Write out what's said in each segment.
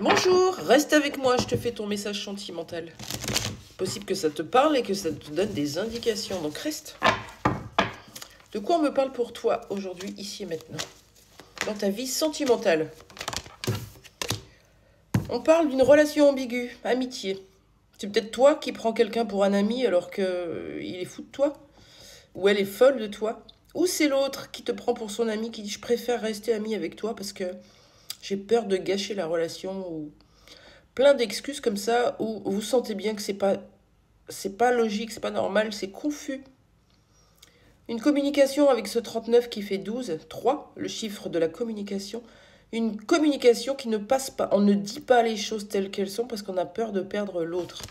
Bonjour, reste avec moi, je te fais ton message sentimental. Possible que ça te parle et que ça te donne des indications, donc reste. De quoi on me parle pour toi aujourd'hui, ici et maintenant, dans ta vie sentimentale? On parle d'une relation ambiguë, amitié. C'est peut-être toi qui prends quelqu'un pour un ami alors qu'il est fou de toi, ou elle est folle de toi. Ou c'est l'autre qui te prend pour son ami, qui dit je préfère rester ami avec toi parce que j'ai peur de gâcher la relation, ou plein d'excuses comme ça, où vous sentez bien que c'est pas logique, c'est pas normal, c'est confus. Une communication avec ce 39 qui fait 12, 3, le chiffre de la communication. Une communication qui ne passe pas. On ne dit pas les choses telles qu'elles sont parce qu'on a peur de perdre l'autre.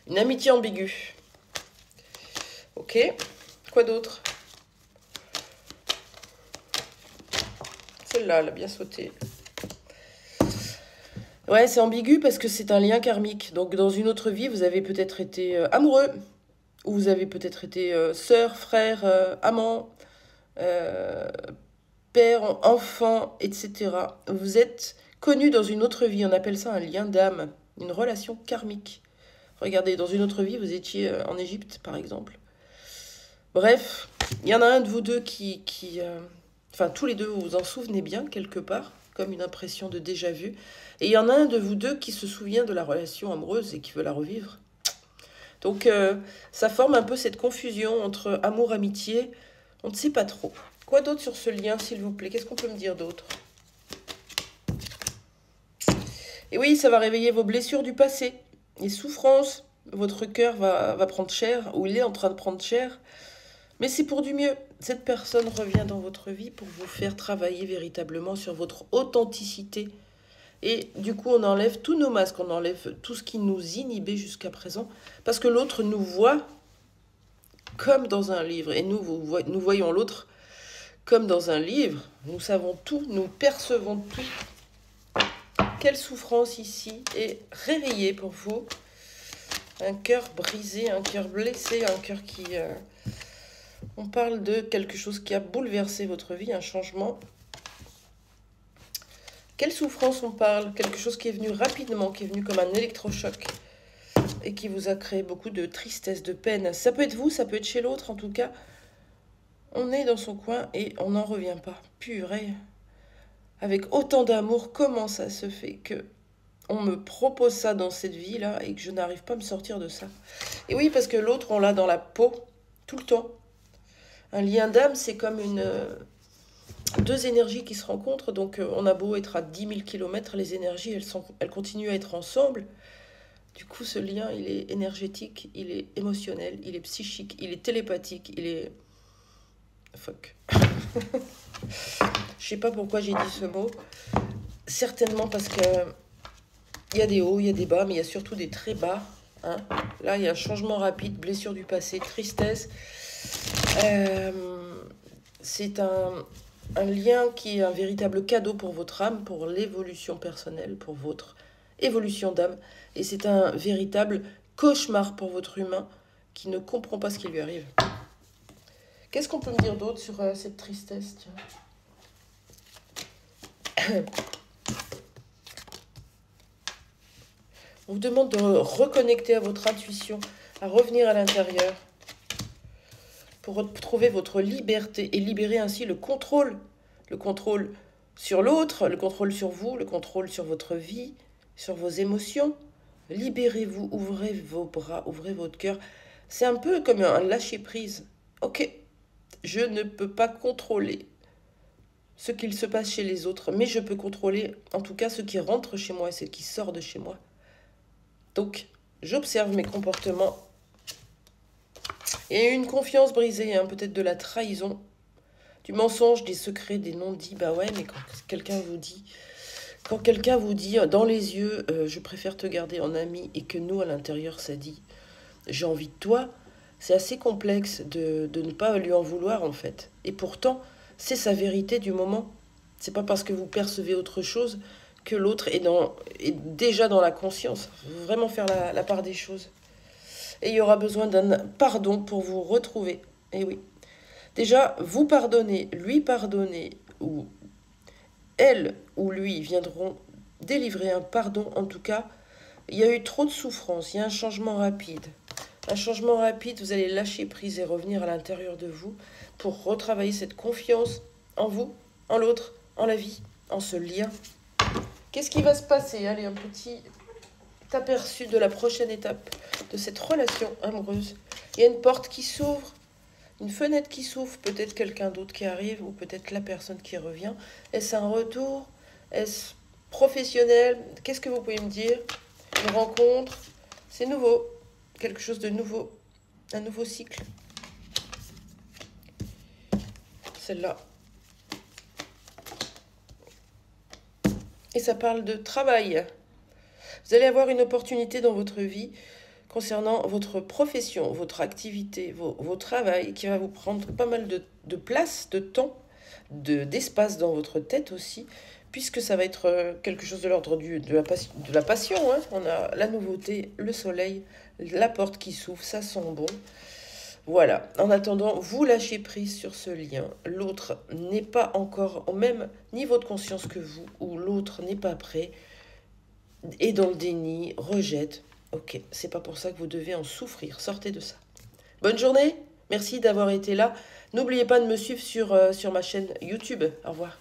Une amitié ambiguë. Ok. Quoi d'autre? Celle-là, elle a bien sauté. Ouais, c'est ambigu parce que c'est un lien karmique. Donc dans une autre vie, vous avez peut-être été amoureux. Ou vous avez peut-être été sœur, frère, amant, euh, père, enfant, etc. Vous êtes connus dans une autre vie. On appelle ça un lien d'âme, une relation karmique. Regardez, dans une autre vie, vous étiez en Égypte, par exemple. Bref, il y en a un de vous deux enfin, tous les deux, vous vous en souvenez bien, quelque part, comme une impression de déjà-vu. Et il y en a un de vous deux qui se souvient de la relation amoureuse et qui veut la revivre. Donc, ça forme un peu cette confusion entre amour, amitié. On ne sait pas trop. Quoi d'autre sur ce lien, s'il vous plaît? Qu'est-ce qu'on peut me dire d'autre? Et oui, ça va réveiller vos blessures du passé, les souffrances. Votre cœur va prendre cher, ou il est en train de prendre cher. Mais c'est pour du mieux. Cette personne revient dans votre vie pour vous faire travailler véritablement sur votre authenticité. Et du coup, on enlève tous nos masques, on enlève tout ce qui nous inhibait jusqu'à présent. Parce que l'autre nous voit comme dans un livre. Et nous voyons l'autre comme dans un livre. Nous savons tout, nous percevons tout. Quelle souffrance ici est réveillée pour vous. Un cœur brisé, un cœur blessé, un cœur qui... On parle de quelque chose qui a bouleversé votre vie, un changement. Quelle souffrance on parle? Quelque chose qui est venu rapidement, qui est venu comme un électrochoc et qui vous a créé beaucoup de tristesse, de peine. Ça peut être vous, ça peut être chez l'autre, en tout cas. On est dans son coin et on n'en revient pas. Purée. Avec autant d'amour, comment ça se fait que on me propose ça dans cette vie-là et que je n'arrive pas à me sortir de ça? Et oui, parce que l'autre, on l'a dans la peau, tout le temps. Un lien d'âme, c'est comme deux énergies qui se rencontrent. Donc, on a beau être à 10 000 km, les énergies, elles continuent à être ensemble. Du coup, ce lien, il est énergétique, il est émotionnel, il est psychique, il est télépathique, il est... Fuck. Je sais pas pourquoi j'ai dit ce mot. Certainement parce que il y a des hauts, il y a des bas, mais il y a surtout des très bas. Hein. Là, il y a un changement rapide, blessure du passé, tristesse. C'est un lien qui est un véritable cadeau pour votre âme, pour l'évolution personnelle, pour votre évolution d'âme. Et c'est un véritable cauchemar pour votre humain qui ne comprend pas ce qui lui arrive. Qu'est-ce qu'on peut me dire d'autre sur cette tristesse? Tiens. On vous demande de reconnecter à votre intuition, à revenir à l'intérieur, pour retrouver votre liberté et libérer ainsi le contrôle sur l'autre, le contrôle sur vous, le contrôle sur votre vie, sur vos émotions. Libérez-vous, ouvrez vos bras, ouvrez votre cœur. C'est un peu comme un lâcher-prise. Ok, je ne peux pas contrôler ce qu'il se passe chez les autres, mais je peux contrôler en tout cas ce qui rentre chez moi et ce qui sort de chez moi. Donc, j'observe mes comportements. Il y a une confiance brisée, hein, peut-être de la trahison, du mensonge, des secrets, des non-dits. Bah ouais, mais quand quelqu'un vous dit dans les yeux, je préfère te garder en ami, et que nous, à l'intérieur, ça dit, j'ai envie de toi, c'est assez complexe de ne pas lui en vouloir, en fait. Et pourtant, c'est sa vérité du moment. C'est pas parce que vous percevez autre chose que l'autre est déjà dans la conscience. Il faut vraiment faire la part des choses. Et il y aura besoin d'un pardon pour vous retrouver. Et oui. Déjà, vous pardonnez, lui pardonner, ou elle ou lui viendront délivrer un pardon. En tout cas, il y a eu trop de souffrance, il y a un changement rapide. Un changement rapide, vous allez lâcher prise et revenir à l'intérieur de vous pour retravailler cette confiance en vous, en l'autre, en la vie, en ce lien. Qu'est-ce qui va se passer? Allez, un petit aperçu de la prochaine étape de cette relation amoureuse. Il y a une porte qui s'ouvre, une fenêtre qui s'ouvre, peut-être quelqu'un d'autre qui arrive ou peut-être la personne qui revient. Est-ce un retour? Est-ce professionnel? Qu'est-ce que vous pouvez me dire? Une rencontre? C'est nouveau, quelque chose de nouveau, un nouveau cycle. Celle-là. Et ça parle de travail. Vous allez avoir une opportunité dans votre vie concernant votre profession, votre activité, vos travails, qui va vous prendre pas mal de place, de temps, d'espace dans votre tête aussi, puisque ça va être quelque chose de l'ordre de la passion. Hein. On a la nouveauté, le soleil, la porte qui s'ouvre, ça sent bon. Voilà, en attendant, vous lâchez prise sur ce lien. L'autre n'est pas encore au même niveau de conscience que vous, ou l'autre n'est pas prêt, est dans le déni, rejette. Ok, c'est pas pour ça que vous devez en souffrir. Sortez de ça. Bonne journée, merci d'avoir été là. N'oubliez pas de me suivre sur ma chaîne YouTube. Au revoir.